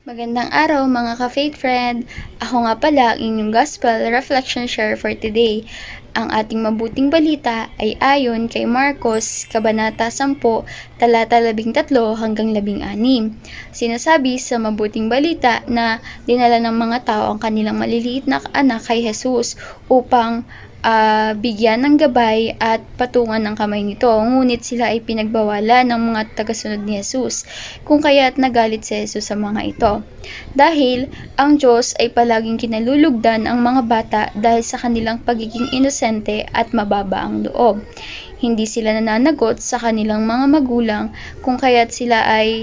Magandang araw mga ka-faith friend! Ako nga pala ang inyong Gospel Reflection Share for today. Ang ating mabuting balita ay ayon kay Marcos, Kabanata 10, talata 13 hanggang 16. Sinasabi sa mabuting balita na dinala ng mga tao ang kanilang maliliit na anak kay Jesus upang bigyan ng gabay at patungan ng kamay nito. Ngunit sila ay pinagbawalan ng mga tagasunod ni Jesus, kung kaya't nagalit si Jesus sa mga ito. Dahil ang Diyos ay palaging kinalulugdan ang mga bata dahil sa kanilang pagiging inosente at mababa ang loob. Hindi sila nananagot sa kanilang mga magulang, kung kaya't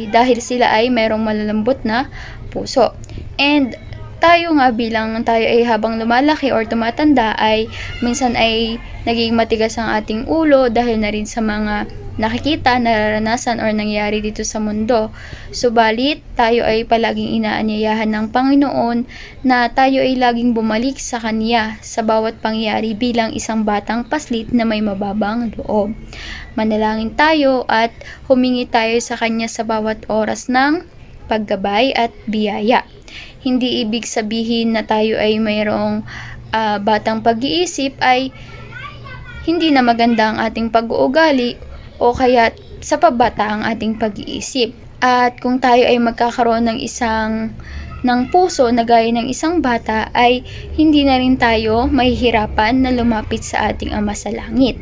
dahil sila ay mayroong malalambot na puso. And tayo ay habang lumalaki or tumatanda ay minsan ay naging matigas ang ating ulo dahil na rin sa mga nakikita, nararanasan or nangyayari dito sa mundo. Subalit tayo ay palaging inaanyayahan ng Panginoon na tayo ay laging bumalik sa Kanya sa bawat pangyayari bilang isang batang paslit na may mababang loob. Manalangin tayo at humingi tayo sa Kanya sa bawat oras ng paggabay at biyaya. Hindi ibig sabihin na tayo ay mayroong batang pag-iisip ay hindi na maganda ang ating pag-uugali o kaya sa pabata ang ating pag-iisip. At kung tayo ay magkakaroon ng puso na gaya ng isang bata ay hindi na rin tayo mahihirapan na lumapit sa ating Ama sa Langit.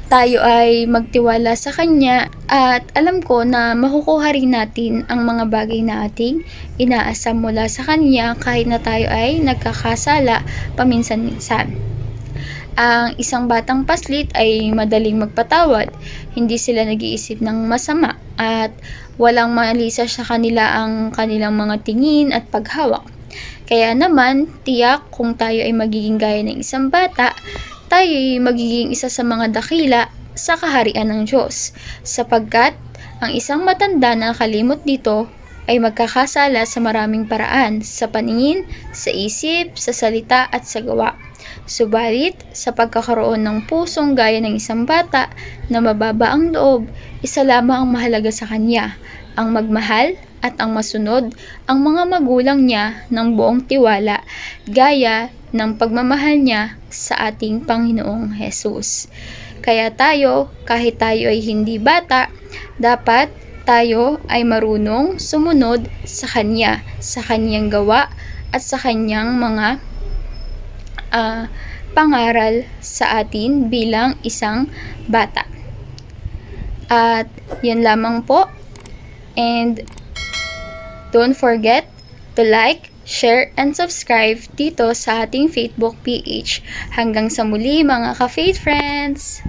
Tayo ay magtiwala sa Kanya at alam ko na makukuha rin natin ang mga bagay na ating inaasam mula sa Kanya kahit na tayo ay nagkakasala paminsan-minsan. Ang isang batang paslit ay madaling magpatawad, hindi sila nag-iisip ng masama at walang malisa sa kanila ang kanilang mga tingin at paghawak. Kaya naman, tiyak kung tayo ay magiging gaya ng isang bata, tayo ay magiging isa sa mga dakila sa kaharian ng Diyos, sapagkat ang isang matanda na kalimot dito ay magkakasala sa maraming paraan, sa paningin, sa isip, sa salita at sa gawa. Subalit, sa pagkakaroon ng pusong gaya ng isang bata na mababa ang loob, isa lamang ang mahalaga sa kanya, ang magmahal at ang masunod ang mga magulang niya ng buong tiwala, gaya ng pagmamahal niya sa ating Panginoong Jesus. Kaya tayo, kahit tayo ay hindi bata, dapat tayo ay marunong sumunod sa Kanya, sa Kanyang gawa at sa Kanyang mga pangaral sa atin bilang isang bata. At yan lamang po. And don't forget to like, share, and subscribe dito sa ating Facebook page. Hanggang sa muli mga ka-faith friends!